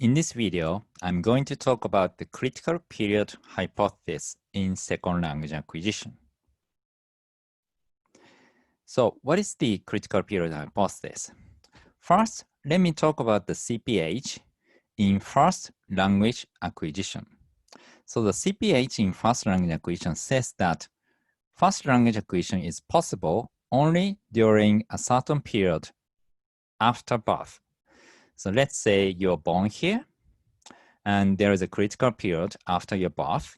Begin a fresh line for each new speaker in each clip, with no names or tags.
In this video, I'm going to talk about the critical period hypothesis in second language acquisition. So what is the critical period hypothesis? First, let me talk about the CPH in first language acquisition. So the CPH in first language acquisition says that first language acquisition is possible only during a certain period after birth. So let's say you're born here, and there is a critical period after your birth,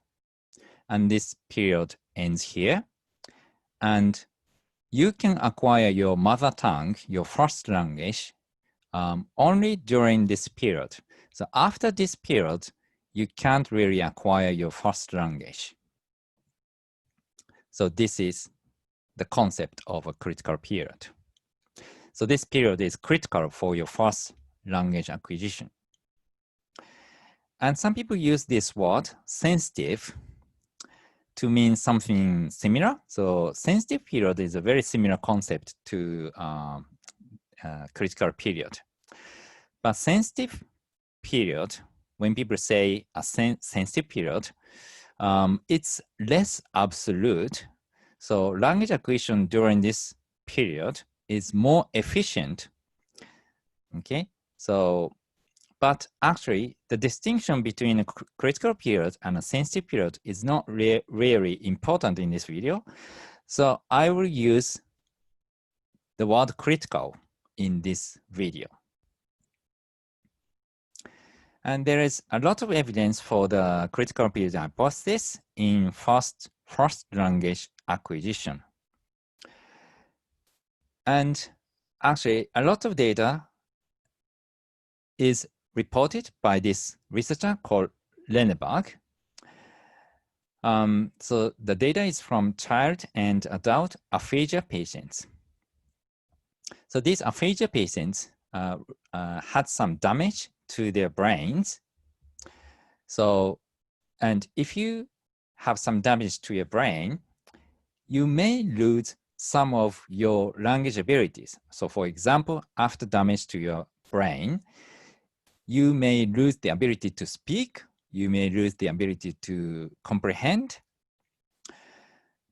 and this period ends here, and you can acquire your mother tongue, your first language, only during this period. So after this period, you can't really acquire your first language. So this is the concept of a critical period. So this period is critical for your first language acquisition. And some people use this word, sensitive, to mean something similar. So sensitive period is a very similar concept to critical period. But sensitive period, when people say a sensitive period, it's less absolute. So language acquisition during this period is more efficient. Okay, so but actually the distinction between a critical period and a sensitive period is not really important in this video. So I will use the word critical in this video. And there is a lot of evidence for the critical period hypothesis in first language acquisition. And actually, a lot of data is reported by this researcher called Lenneberg. So the data is from child and adult aphasia patients. So these aphasia patients had some damage to their brains. So, and if you have some damage to your brain, you may lose some of your language abilities. So for example, after damage to your brain, you may lose the ability to speak, you may lose the ability to comprehend,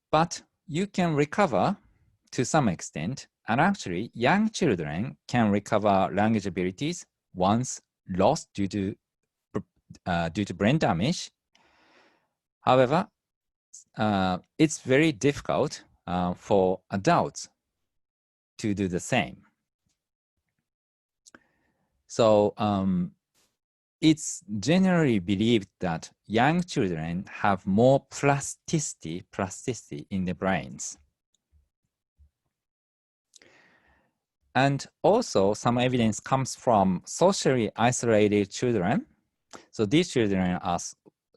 but you can recover to some extent. And actually, young children can recover language abilities once lost due to brain damage. However, it's very difficult for adults to do the same. So it's generally believed that young children have more plasticity in their brains. And also some evidence comes from socially isolated children. So these children are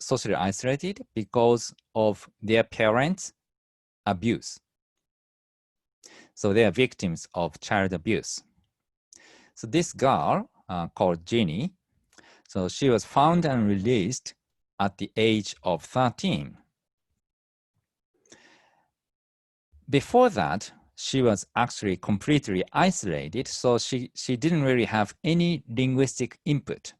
socially isolated because of their parents' abuse. So they are victims of child abuse. So this girl called Jenny, so she was found and released at the age of 13. Before that, she was actually completely isolated, so she didn't really have any linguistic input.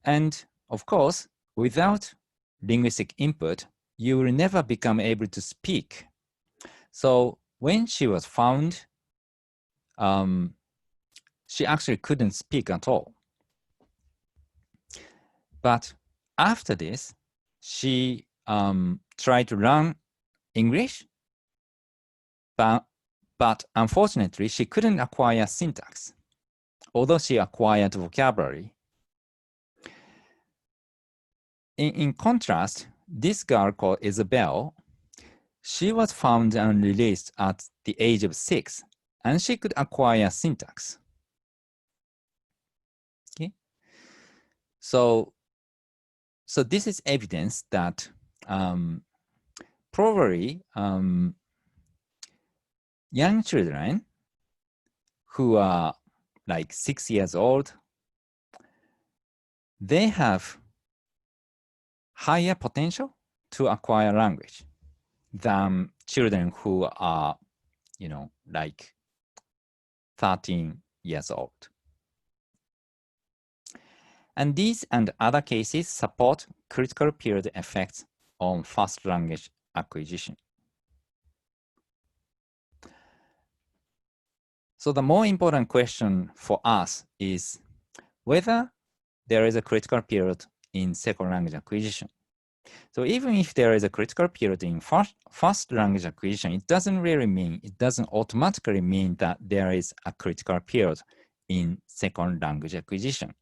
And of course, without linguistic input, you will never become able to speak. So when she was found, she actually couldn't speak at all. But after this, she tried to learn English, but unfortunately, she couldn't acquire syntax, although she acquired vocabulary. In contrast, this girl called Isabel, she was found and released at the age of 6, and she could acquire syntax. Okay, so this is evidence that probably young children who are like 6 years old, they have higher potential to acquire language than children who are, like 13 years old. And these and other cases support critical period effects on first language acquisition. So the more important question for us is whether there is a critical period in second language acquisition. So even if there is a critical period in first language acquisition, it doesn't automatically mean that there is a critical period in second language acquisition.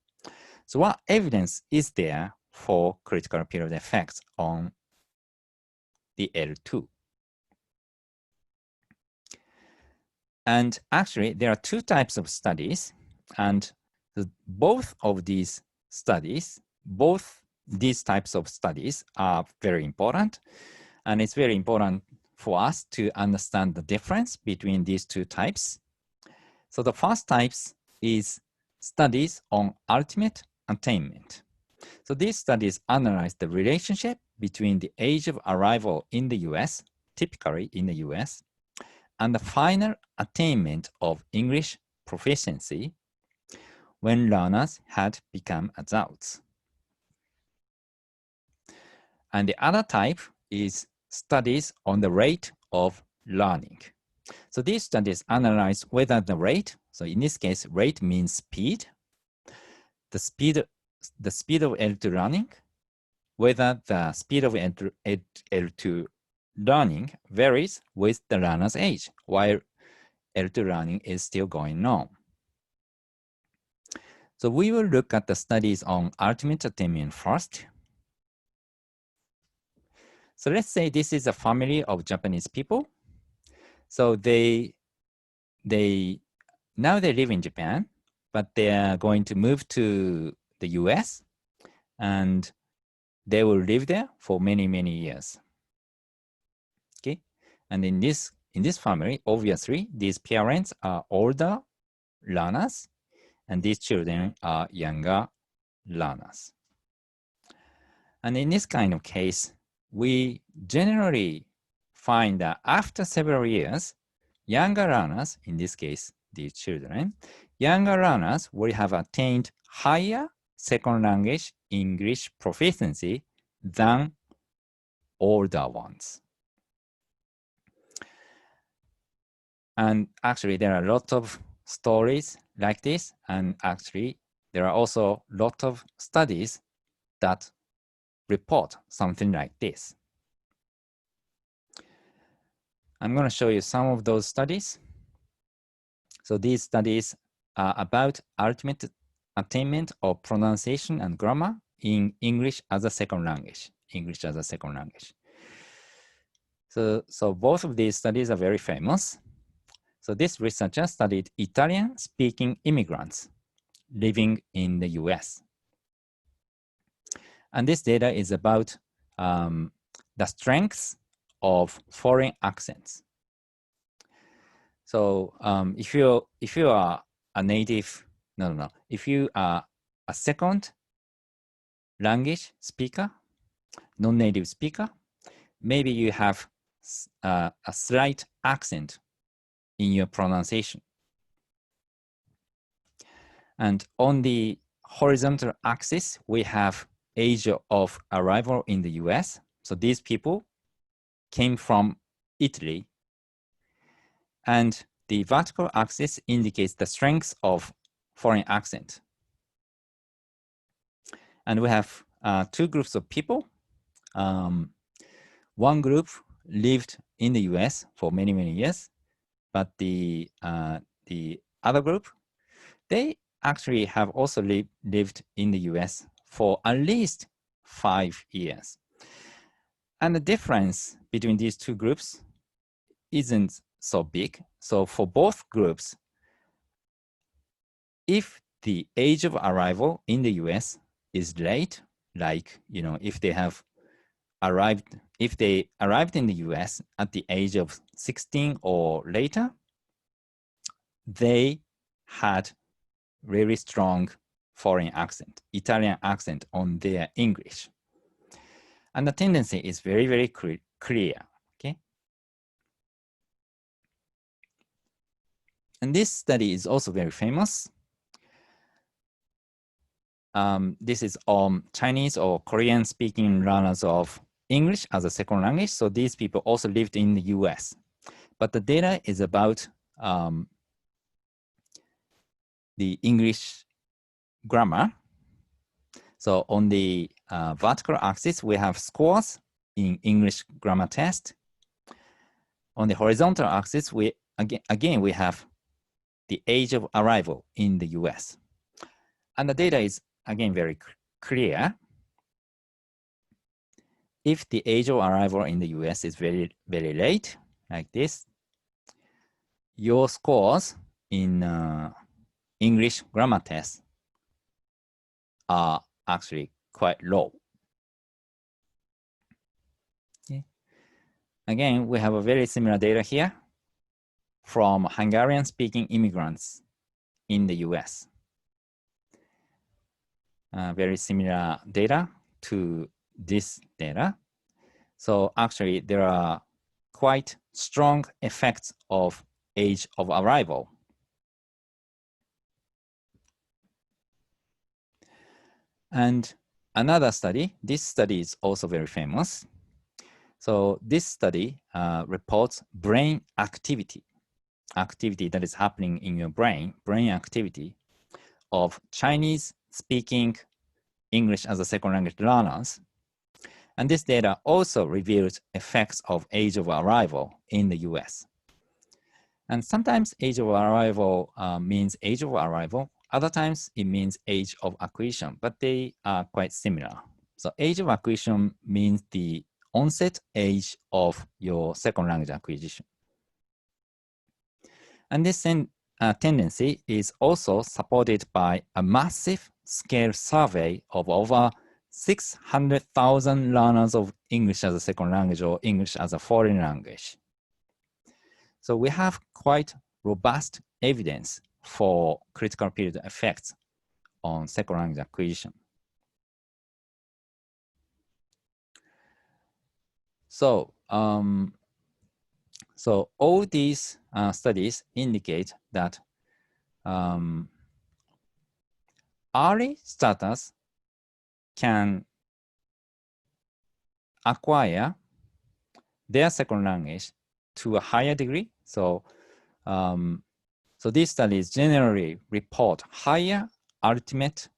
So what evidence is there for critical period effects on the L2? And actually, there are two types of studies, and both these types of studies are very important, and it's very important for us to understand the difference between these two types. So the first type is studies on ultimate attainment. So these studies analyze the relationship between the age of arrival in the US, typically in the US, and the final attainment of English proficiency when learners had become adults. And the other type is studies on the rate of learning. So these studies analyze whether the rate, so in this case, rate means speed, the speed of L2 learning, whether the speed of L2 learning varies with the learner's age, while L2 learning is still going on. So we will look at the studies on ultimate attainment first. So let's say this is a family of Japanese people. So now they live in Japan, but they are going to move to the US, and they will live there for many, many years. Okay, and in this family, obviously, these parents are older learners, and these children are younger learners. And in this kind of case, we generally find that after several years, younger learners, in this case, these children, younger learners will have attained higher second language English proficiency than older ones. And actually, there are a lot of stories like this, and actually, there are also a lot of studies that report something like this. I'm going to show you some of those studies. So these studies are about ultimate attainment of pronunciation and grammar in English as a second language. So both of these studies are very famous. So this researcher studied Italian-speaking immigrants living in the US. And this data is about the strengths of foreign accents. So if you are a native, if you are a second language speaker, non-native speaker, maybe you have a slight accent in your pronunciation. And on the horizontal axis, we have age of arrival in the US. So these people came from Italy. And the vertical axis indicates the strength of foreign accent. And we have two groups of people. One group lived in the US for many, many years, but the other group, they actually have also lived in the US for at least 5 years. And the difference between these two groups isn't so big. So for both groups, if the age of arrival in the US is late, like, if they arrived in the US at the age of 16 or later, they had really strong foreign accent, Italian accent on their English. And the tendency is very, very clear, okay? And this study is also very famous. this is Chinese or Korean speaking learners of English as a second language. So these people also lived in the US. But the data is about the English grammar. So on the vertical axis, we have scores in English grammar test. On the horizontal axis, we again we have the age of arrival in the US. And the data is again very clear. If the age of arrival in the US is very, very late, like this, your scores in English grammar test are actually quite low. Okay. Again, we have a very similar data here from Hungarian-speaking immigrants in the US. Very similar data to this data. So actually, there are quite strong effects of age of arrival. And another study, this study is also very famous. So this study reports brain activity that is happening in your brain activity of Chinese-speaking English as a second language learners. And this data also reveals effects of age of arrival in the US. And sometimes age of arrival means age of arrival. Other times it means age of acquisition, but they are quite similar. So age of acquisition means the onset age of your second language acquisition. And this tendency is also supported by a massive scale survey of over 600,000 learners of English as a second language or English as a foreign language. So we have quite robust evidence for critical period effects on second language acquisition. So, so all these studies indicate that early starters can acquire their second language to a higher degree. So, so these studies generally report higher ultimate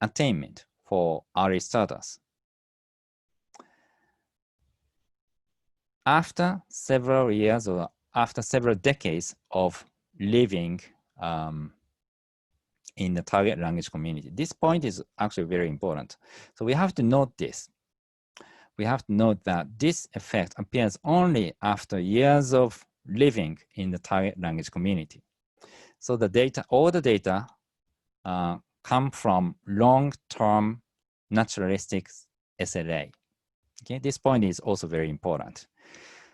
attainment for early starters. After several years or after several decades of living in the target language community. This point is actually very important. So we have to note this. We have to note that this effect appears only after years of living in the target language community. So the data, all the data come from long-term naturalistic SLA. Okay, this point is also very important.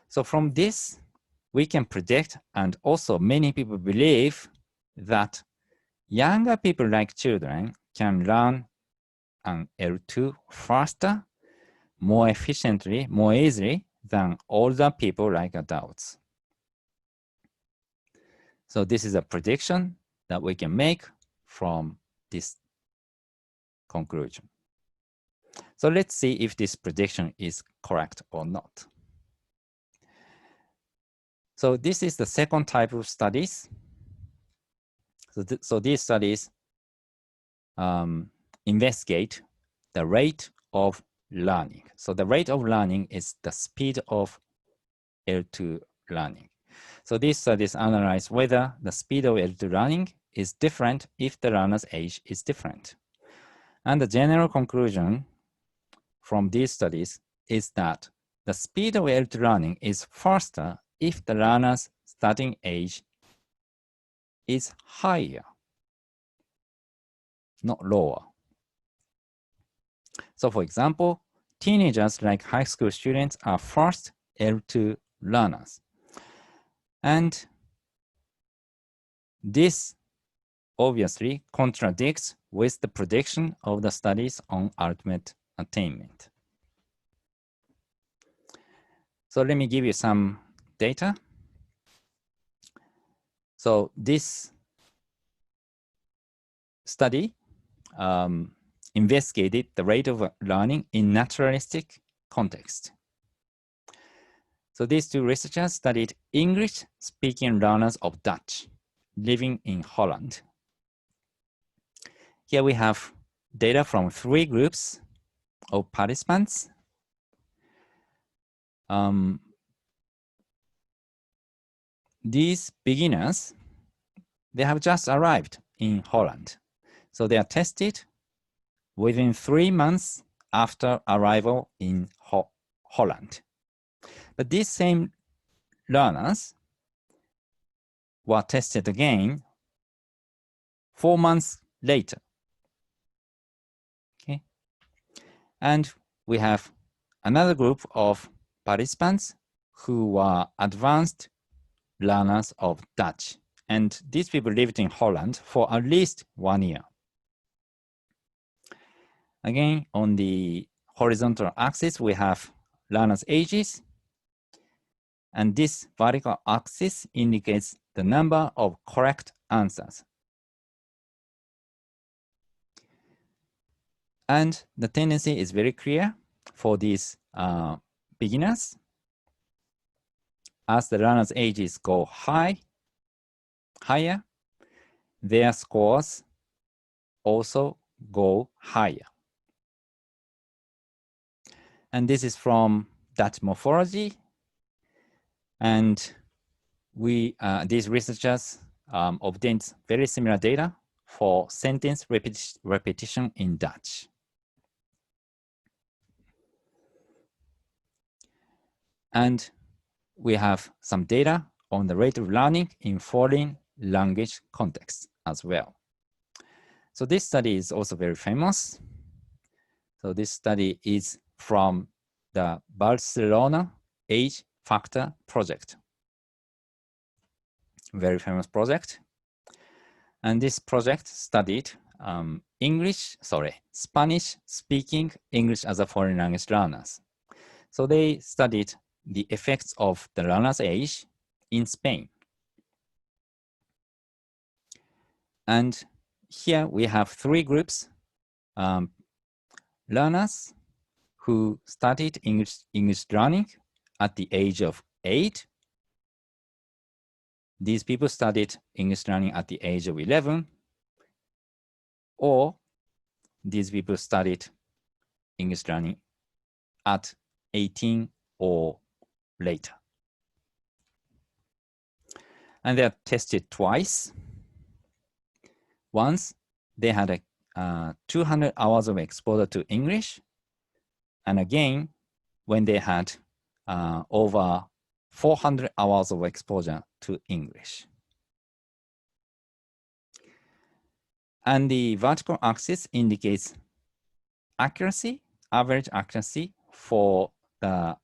So from this, we can predict, and also many people believe that younger people like children can learn an L2 faster, more efficiently, more easily than older people like adults. So this is a prediction that we can make from this conclusion. So let's see if this prediction is correct or not. So this is the second type of studies. So these studies investigate the rate of learning. So the rate of learning is the speed of L2 learning. So these studies analyze whether the speed of L2 learning is different if the learner's age is different. And the general conclusion from these studies is that the speed of L2 learning is faster if the learner's starting age is higher, not lower. So for example, teenagers like high school students are first L2 learners. And this obviously contradicts with the prediction of the studies on ultimate attainment. So let me give you some data. So this study investigated the rate of learning in naturalistic context. So these two researchers studied English-speaking learners of Dutch living in Holland. Here we have data from 3 groups of participants. These beginners, they have just arrived in Holland. So they are tested within 3 months after arrival in Holland. But these same learners were tested again 4 months later. Okay. And we have another group of participants who were advanced learners of Dutch. And these people lived in Holland for at least 1 year. Again, on the horizontal axis, we have learners' ages. And this vertical axis indicates the number of correct answers. And the tendency is very clear for these beginners. As the learners' ages go higher, their scores also go higher. And this is from Dutch morphology. And these researchers obtained very similar data for sentence repetition in Dutch. And we have some data on the rate of learning in foreign language contexts as well. So this study is also very famous. So this study is from the Barcelona Age Factor project. Very famous project. And this project studied Spanish speaking English as a foreign language learners. So they studied the effects of the learner's age in Spain. And here we have 3 groups. Learners who started English learning at the age of 8. These people started English learning at the age of 11. Or these people started English learning at 18 or later. And they are tested twice. Once, they had 200 hours of exposure to English. And again, when they had over 400 hours of exposure to English. And the vertical axis indicates accuracy, average accuracy for the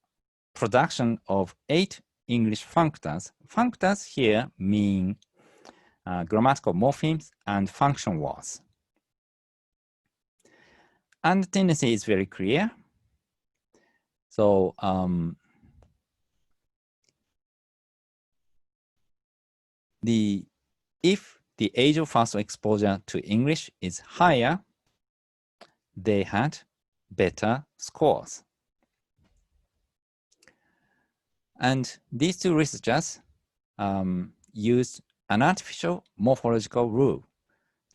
production of 8 English functors. Functors here mean grammatical morphemes and function words. And the tendency is very clear. So if the age of first exposure to English is higher, they had better scores. And these 2 researchers used an artificial morphological rule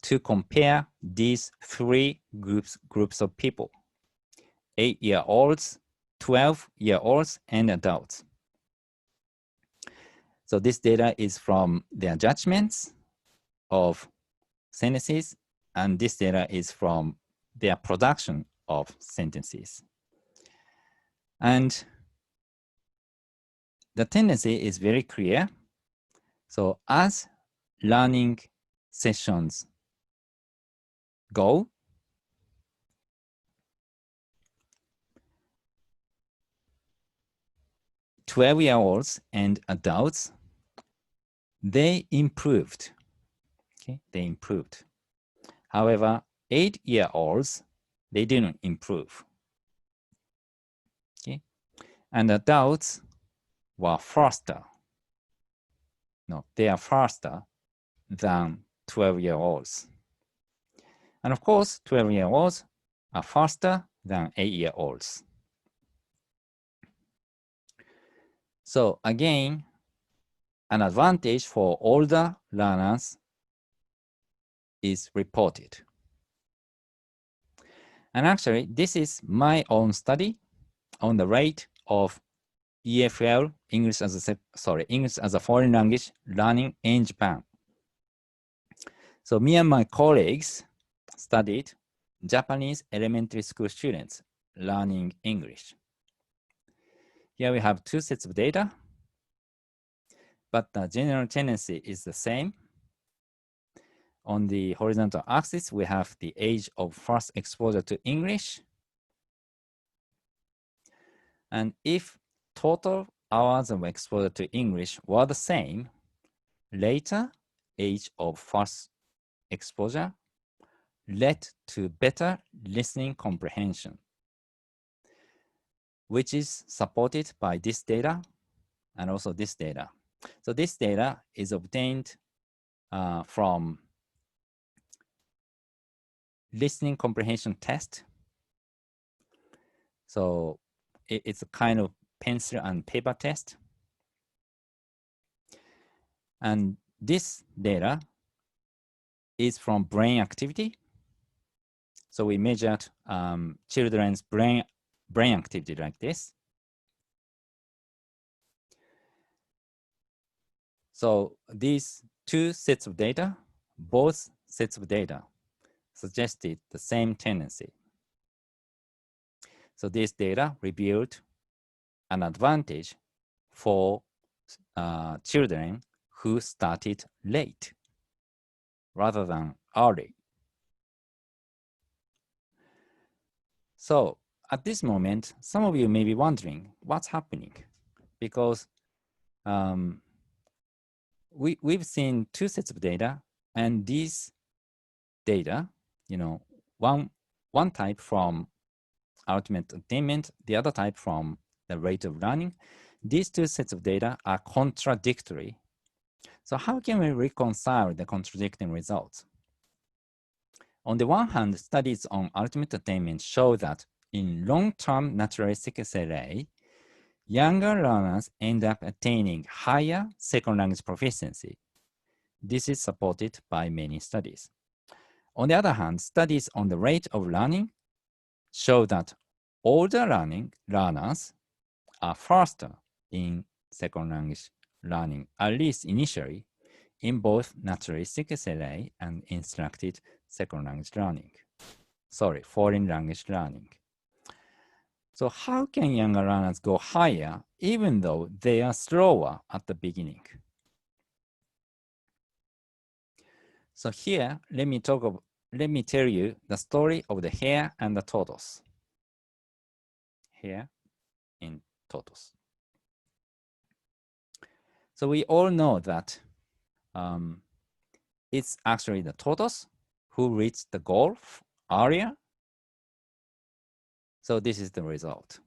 to compare these 3 groups of people: 8-year-olds, 12-year-olds, and adults. So this data is from their judgments of sentences, and this data is from their production of sentences. And the tendency is very clear. So as learning sessions go, "12-year-olds and adults, they improved." Okay, they improved. However, 8-year-olds, they didn't improve. Okay, and adults were faster. No, they are faster than 12-year-olds. And of course, 12-year-olds are faster than 8-year-olds. So again, an advantage for older learners is reported. And actually, this is my own study on the rate of EFL, English as a foreign language learning in Japan. So me and my colleagues studied Japanese elementary school students learning English. Here we have two sets of data, but the general tendency is the same. On the horizontal axis, we have the age of first exposure to English. And if total hours of exposure to English were the same, later age of first exposure led to better listening comprehension, which is supported by this data and also this data. So this data is obtained from listening comprehension test. So it's a kind of pencil and paper test. And this data is from brain activity. So we measured children's brain activity like this. So these two sets of data, both sets of data suggested the same tendency. So this data revealed an advantage for children who started late rather than early. So at this moment, some of you may be wondering what's happening, because we've seen two sets of data, and these data, one type from ultimate attainment, the other type from the rate of learning. These two sets of data are contradictory. So how can we reconcile the contradicting results? On the one hand, studies on ultimate attainment show that in long-term naturalistic SLA, younger learners end up attaining higher second language proficiency. This is supported by many studies. On the other hand, studies on the rate of learning show that older learners are faster in second language learning, at least initially, in both naturalistic SLA and instructed second language learning. Foreign language learning. So how can younger learners go higher even though they are slower at the beginning? So here, let me tell you the story of the hare and the tortoise. Hare in tortoise. So we all know that it's actually the tortoise who reached the goal earlier. So this is the result.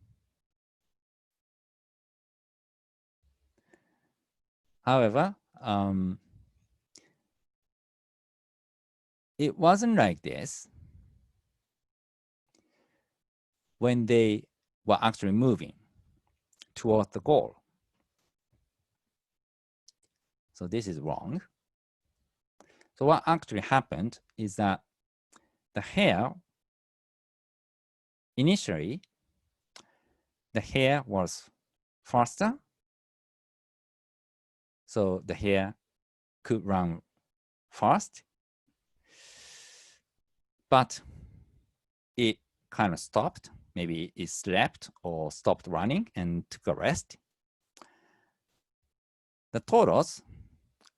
However, it wasn't like this when they were actually moving towards the goal. So this is wrong. So what actually happened is that the hare, initially, the hare was faster. So the hare could run fast, but it kind of stopped. Maybe it slept or stopped running and took a rest. The tortoise,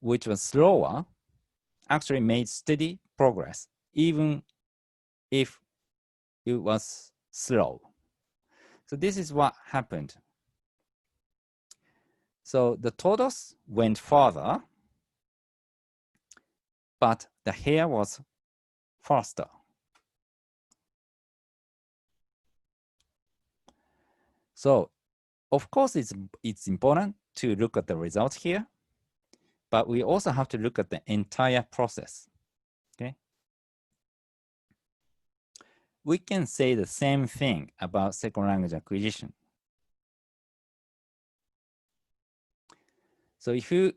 which was slower, actually made steady progress, even if it was slow. So this is what happened. So the tortoise went further, but the hare was faster. So of course, it's important to look at the results here, but we also have to look at the entire process, okay? we can say the same thing about second language acquisition. So if you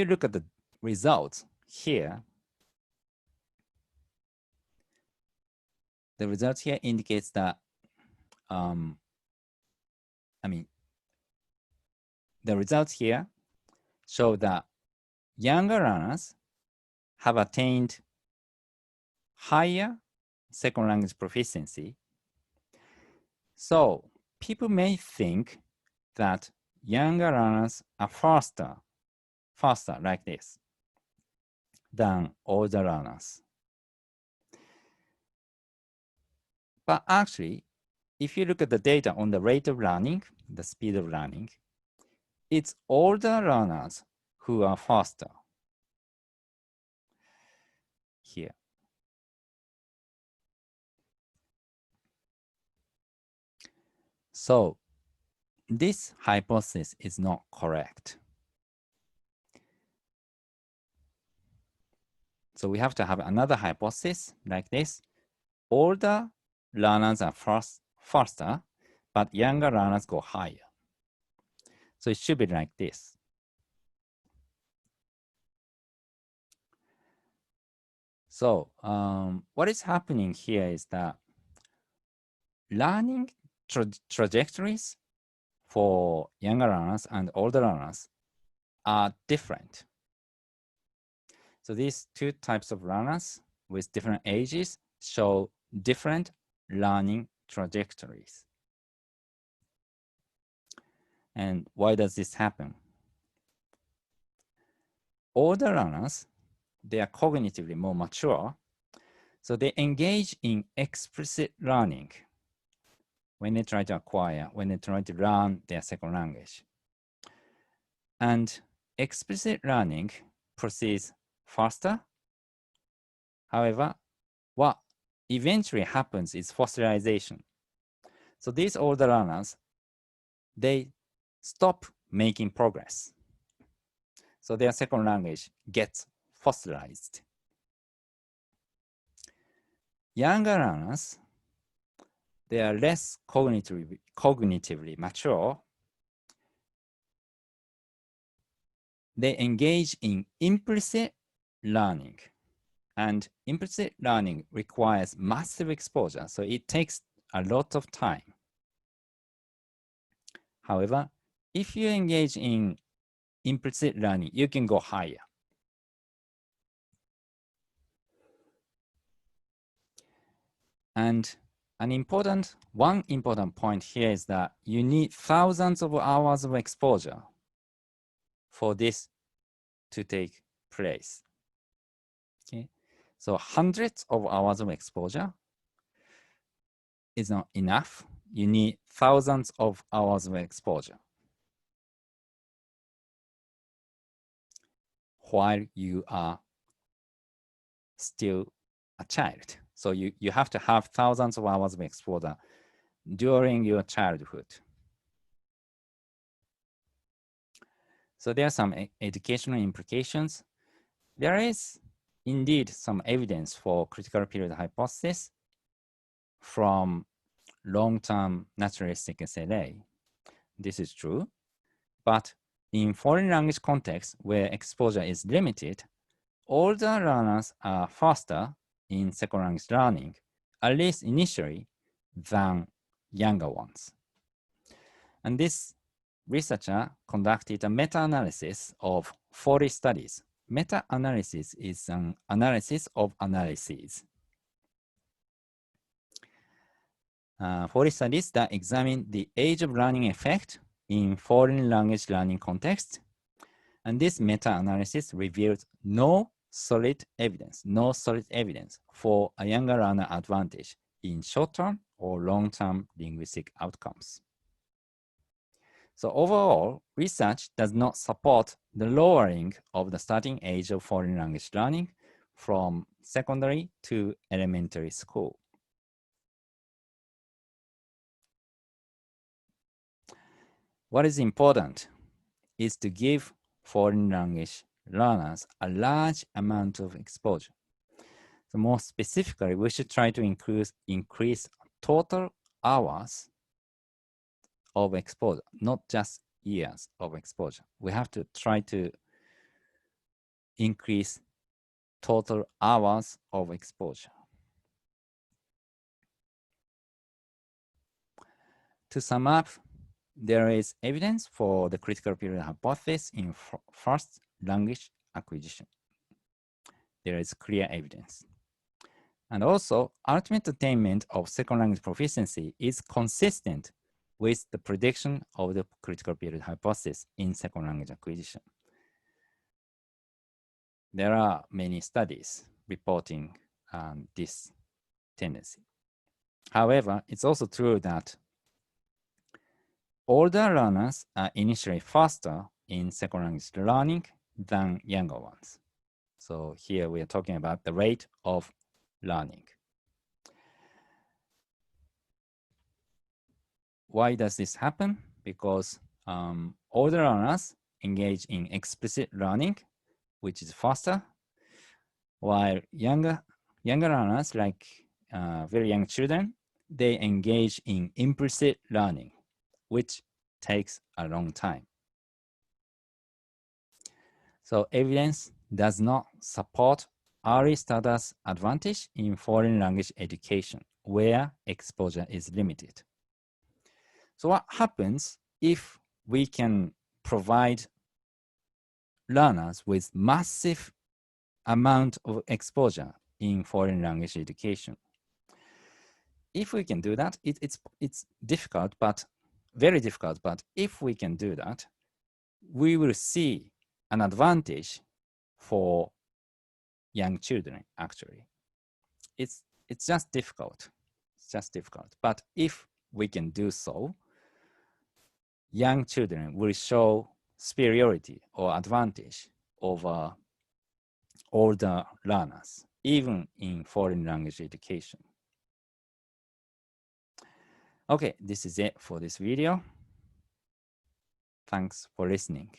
look at the results here, the results here indicates that the results here show that younger learners have attained higher second language proficiency. So people may think that younger learners are faster like this than older learners. But actually, if you look at the data on the rate of learning, the speed of learning, it's older learners who are faster here. So this hypothesis is not correct. So we have to have another hypothesis like this. Older learners are faster, but younger learners go higher. So it should be like this. So what is happening here is that learning trajectories for younger learners and older learners are different. So these two types of learners with different ages show different learning trajectories. And why does this happen? Older learners, they are cognitively more mature, so they engage in explicit learning when they try to acquire, when they try to learn their second language. And explicit learning proceeds faster. However, what eventually happens is fossilization. So these older learners, they stop making progress. So their second language gets fossilized. Younger learners, they are less cognitively mature. They engage in implicit learning. And implicit learning requires massive exposure, so it takes a lot of time. However, if you engage in implicit learning, you can go higher. And one important point here is that you need thousands of hours of exposure for this to take place. Okay, so hundreds of hours of exposure is not enough. You need thousands of hours of exposure while you are still a child. So you have to have thousands of hours of exposure during your childhood. So there are some educational implications. There is indeed some evidence for critical period hypothesis from long-term naturalistic SLA. This is true, but in foreign language context where exposure is limited, older learners are faster in second language learning, at least initially, than younger ones. And this researcher conducted a meta-analysis of 40 studies. Meta-analysis is an analysis of analyses. 40 studies that examine the age of learning effect in foreign language learning context. And this meta-analysis revealed no solid evidence for a younger learner advantage in short-term or long-term linguistic outcomes. So overall, research does not support the lowering of the starting age of foreign language learning from secondary to elementary school. What is important is to give foreign language learners a large amount of exposure. So more specifically, we should try to increase total hours of exposure, not just years of exposure. We have to try to increase total hours of exposure. To sum up, there is evidence for the critical period hypothesis in first language acquisition. There is clear evidence. And also, ultimate attainment of second language proficiency is consistent with the prediction of the critical period hypothesis in second language acquisition. There are many studies reporting this tendency. However, it's also true that older learners are initially faster in second language learning than younger ones. So here we are talking about the rate of learning. Why does this happen? Because older learners engage in explicit learning, which is faster, while younger learners, like very young children, they engage in implicit learning, which takes a long time. So evidence does not support early starters' advantage in foreign language education, where exposure is limited. So what happens if we can provide learners with massive amount of exposure in foreign language education? If we can do that, it's difficult, but very difficult. But if we can do that, we will see an advantage for young children, actually. It's just difficult. It's just difficult. But if we can do so, young children will show superiority or advantage over older learners, even in foreign language education. Okay, this is it for this video. Thanks for listening.